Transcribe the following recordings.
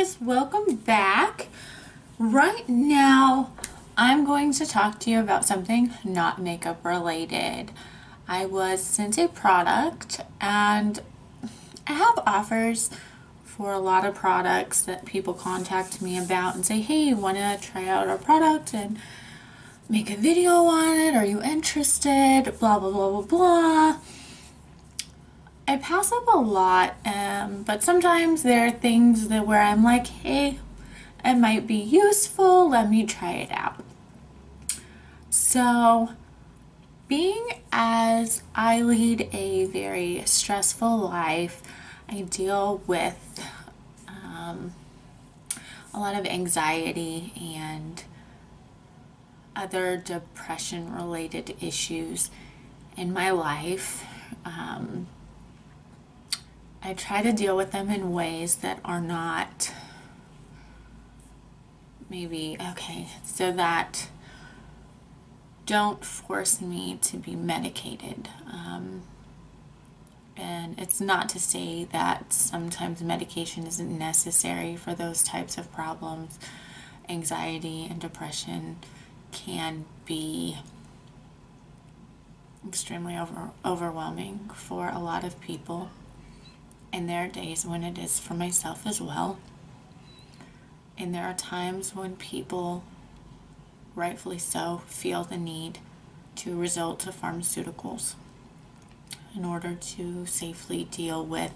guys, welcome back. Right now I'm going to talk to you about something not makeup related. I was sent a product and I have offers for a lot of products that people contact me about and say, hey, you want to try out our product and make a video on it? Are you interested? Blah blah blah blah blah. I pass up a lot, but sometimes there are things that where I'm like, hey, it might be useful, let me try it out. So, being as I lead a very stressful life, I deal with a lot of anxiety and other depression related issues in my life. I try to deal with them in ways that are not so that don't force me to be medicated. And it's not to say that sometimes medication isn't necessary for those types of problems. Anxiety and depression can be extremely overwhelming for a lot of people. And there are days when it is for myself as well. And there are times when people, rightfully so, feel the need to resort to pharmaceuticals in order to safely deal with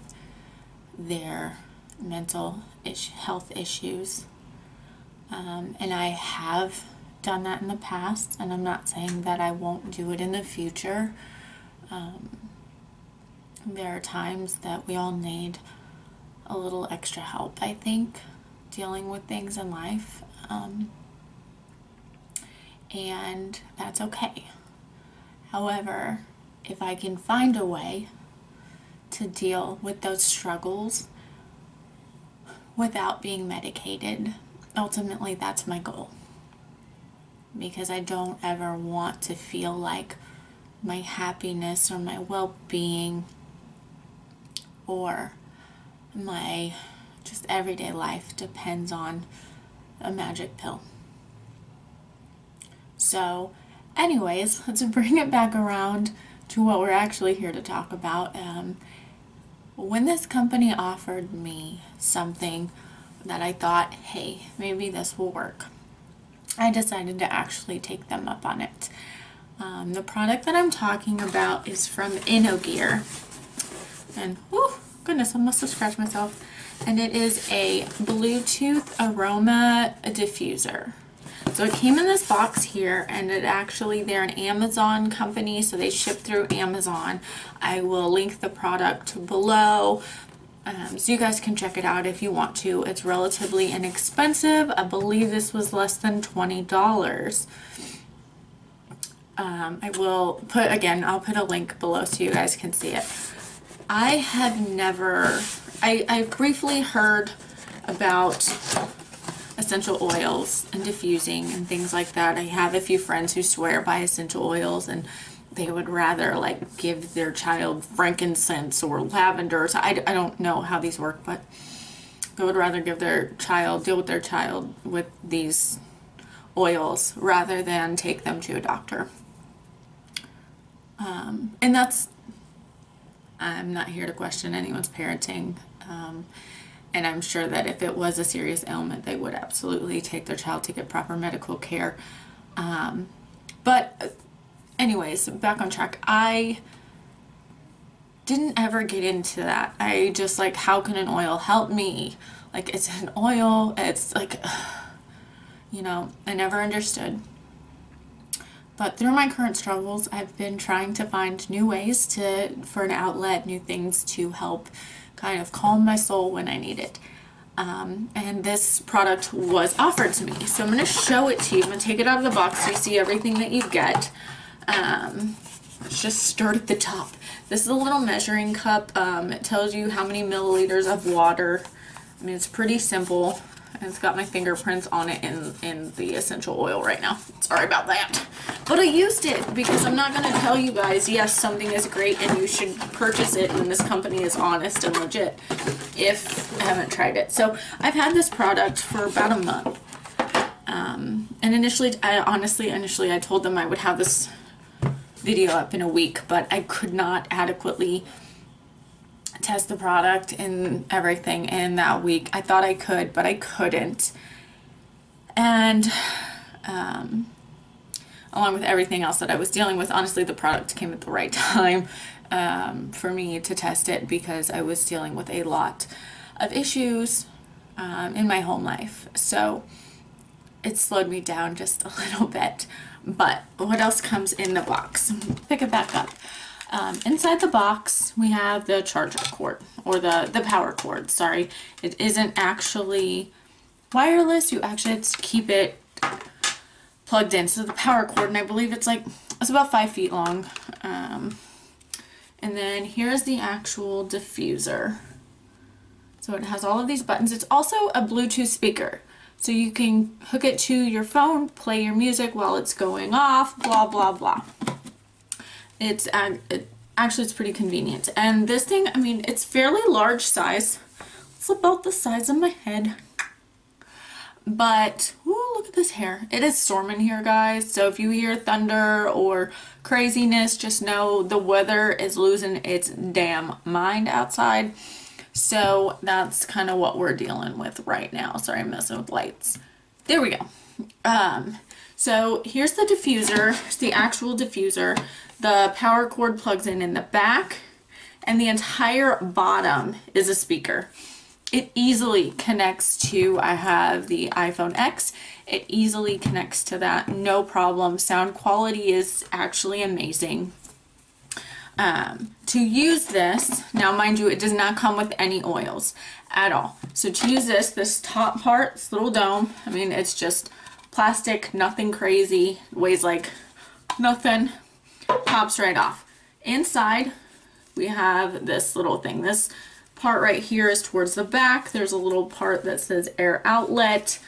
their mental health issues. And I have done that in the past, and I'm not saying that I won't do it in the future. There are times that we all need a little extra help, I think, dealing with things in life. And that's okay. However, if I can find a way to deal with those struggles without being medicated, ultimately that's my goal. Because I don't ever want to feel like my happiness or my well-being or my just everyday life depends on a magic pill. So anyways, let's bring it back around to what we're actually here to talk about. When this company offered me something that I thought, hey, maybe this will work, I decided to actually take them up on it. The product that I'm talking about is from Innogear. And, whew, goodness, I must have scratched myself. And it is a Bluetooth aroma diffuser. So it came in this box here, and they're an Amazon company, so they ship through Amazon. I will link the product below, so you guys can check it out if you want to. It's relatively inexpensive. I believe this was less than $20. I'll put a link below so you guys can see it. I briefly heard about essential oils and diffusing and things like that. I have a few friends who swear by essential oils, and they would rather like give their child frankincense or lavender. So I don't know how these work, but they would rather deal with their child with these oils rather than take them to a doctor. And I'm not here to question anyone's parenting. And I'm sure that if it was a serious ailment, they would absolutely take their child to get proper medical care. But anyways, back on track. I didn't ever get into that. I just like, how can an oil help me? Like, it's an oil. It's like, I never understood. But through my current struggles, I've been trying to find new ways for an outlet, new things to help kind of calm my soul when I need it. And this product was offered to me. So I'm going to show it to you. I'm going to take it out of the box so you see everything that you get. Let's just start at the top. This is a little measuring cup. It tells you how many milliliters of water. I mean, it's pretty simple. And it's got my fingerprints on it in the essential oil right now. Sorry about that. But I used it because I'm not going to tell you guys, yes, something is great and you should purchase it and this company is honest and legit. if I haven't tried it. So I've had this product for about a month. And initially I told them I would have this video up in a week, but I could not adequately test the product and everything in that week. I thought I could, but I couldn't. And along with everything else that I was dealing with, honestly, the product came at the right time for me to test it, because I was dealing with a lot of issues in my home life. So it slowed me down just a little bit. But what else comes in the box? Pick it back up. Inside the box, we have the charger cord, or the power cord, sorry. It isn't actually wireless. You actually have to keep it plugged in. So the power cord, and I believe it's about 5 feet long. And then here's the actual diffuser. So it has all of these buttons. It's also a Bluetooth speaker. So you can hook it to your phone, play your music while it's going off, blah, blah, blah. Actually, it's pretty convenient. And this thing, I mean, it's fairly large size. It's about the size of my head. But, ooh, look at this hair. It is storming here, guys. So if you hear thunder or craziness, just know the weather is losing its damn mind outside. So that's kind of what we're dealing with right now. Sorry, I'm messing with lights. There we go. So here's the diffuser. It's the actual diffuser. The power cord plugs in the back, and the entire bottom is a speaker. It easily connects to, I have the iPhone X. It easily connects to that, no problem. Sound quality is actually amazing. To use this, now mind you, it does not come with any oils at all. So to use this top part, this little dome, I mean, it's just plastic, nothing crazy, weighs like nothing, pops right off. Inside, we have this little thing. This part right here is towards the back. There's a little part that says air outlet.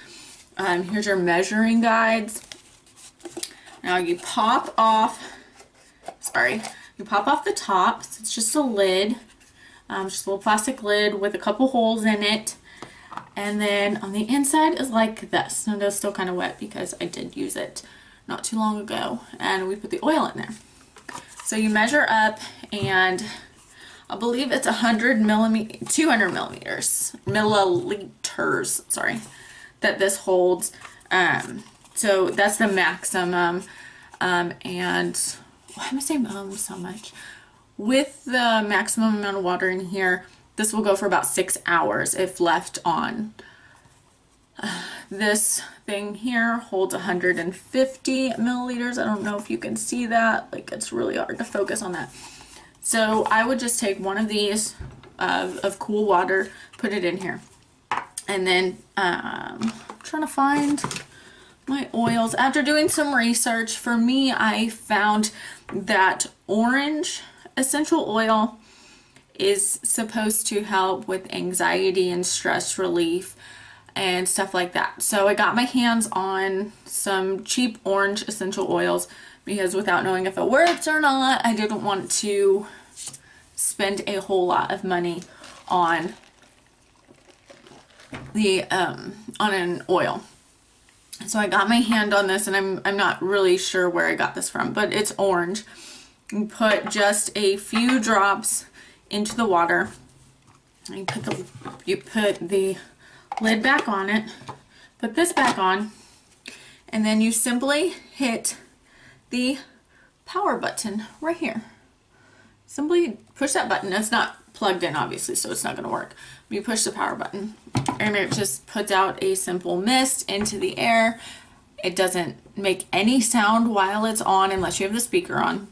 Here's your measuring guides. Now you pop off, you pop off the top. So it's just a lid, just a little plastic lid with a couple holes in it. And then on the inside is like this. And it's still kind of wet because I did use it not too long ago. And we put the oil in there. So you measure up, and I believe it's 200 milliliters, sorry, that this holds. So that's the maximum. And why am I saying so much? With the maximum amount of water in here, this will go for about 6 hours if left on. This thing here holds 150 milliliters. I don't know if you can see that. Like, it's really hard to focus on that. So I would just take one of these of cool water, put it in here. And then I'm trying to find my oils. After doing some research, for me, I found that orange essential oil is supposed to help with anxiety and stress relief and stuff like that. So I got my hands on some cheap orange essential oils, because without knowing if it worked or not, I didn't want to spend a whole lot of money on the on an oil. So I got my hand on this, and I'm not really sure where I got this from, but it's orange. You put just a few drops into the water. You put the lid back on it, put this back on, and then you simply hit the power button right here. Simply push that button. It's not plugged in, obviously, so it's not going to work. You push the power button, and it just puts out a simple mist into the air. It doesn't make any sound while it's on unless you have the speaker on.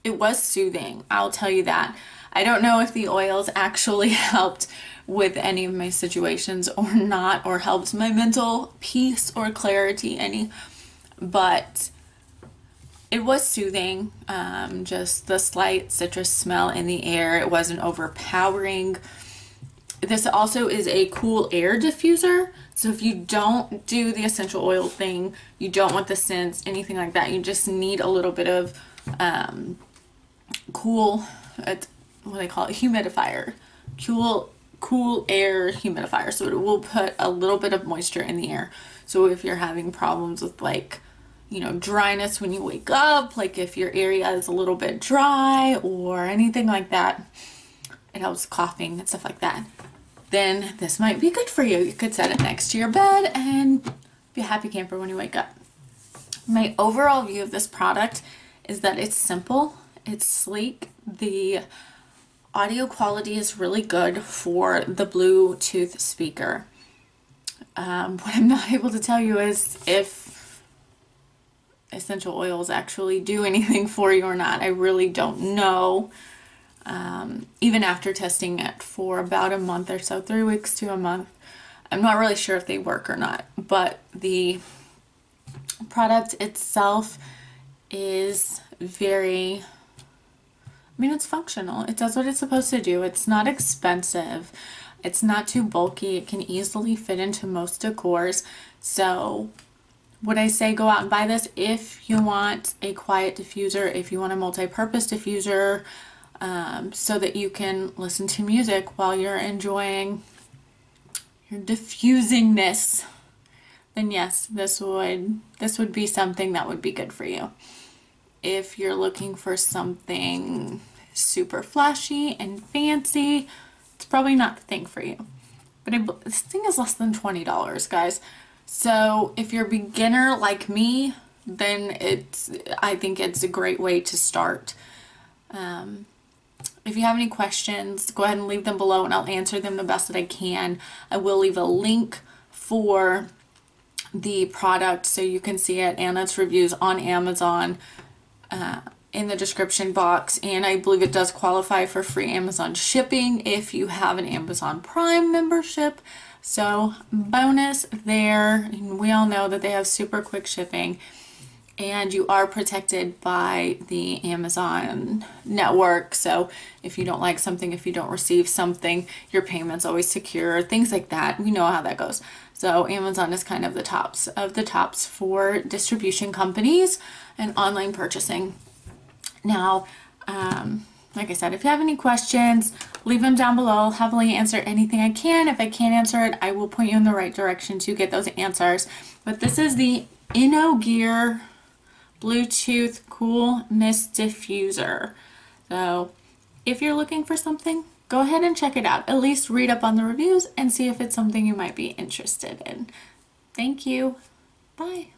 It was soothing, I'll tell you that. I don't know if the oils actually helped with any of my situations or not, or helped my mental peace or clarity any, but it was soothing. Just the slight citrus smell in the air. It wasn't overpowering. This also is a cool air diffuser. So if you don't do the essential oil thing, you don't want the scents, anything like that, you just need a little bit of cool, what they call it, humidifier, cool air humidifier. So it will put a little bit of moisture in the air. So if you're having problems with like, you know, dryness when you wake up, like if your area is a little bit dry or anything like that, it helps coughing and stuff like that, then this might be good for you. You could set it next to your bed and be a happy camper when you wake up. My overall view of this product is that it's simple, it's sleek, the audio quality is really good for the Bluetooth speaker. What I'm not able to tell you is if essential oils actually do anything for you or not. I really don't know. Even after testing it for about a month or so, 3 weeks to a month, I'm not really sure if they work or not. But the product itself is very, I mean, it's functional. It does what it's supposed to do. It's not expensive. It's not too bulky. It can easily fit into most decors. So would I say go out and buy this if you want a quiet diffuser, if you want a multi-purpose diffuser, so that you can listen to music while you're enjoying your diffusingness, then yes, this would be something that would be good for you. If you're looking for something super flashy and fancy, it's probably not the thing for you. But this thing is less than $20, guys. So if you're a beginner like me, then I think it's a great way to start. If you have any questions, go ahead and leave them below and I'll answer them the best that I can. I will leave a link for the product so you can see it and its reviews on Amazon in the description box, and I believe it does qualify for free Amazon shipping if you have an Amazon Prime membership. So bonus there. We all know that they have super quick shipping, and you are protected by the Amazon network. So if you don't like something, if you don't receive something, your payment's always secure, things like that. We know how that goes. So Amazon is kind of the tops of the tops for distribution companies and online purchasing. Now, like I said, if you have any questions, leave them down below. I'll happily answer anything I can. If I can't answer it, I will point you in the right direction to get those answers. But this is the Innogear Bluetooth Cool Mist Diffuser. So if you're looking for something, go ahead and check it out. At least read up on the reviews and see if it's something you might be interested in. Thank you. Bye.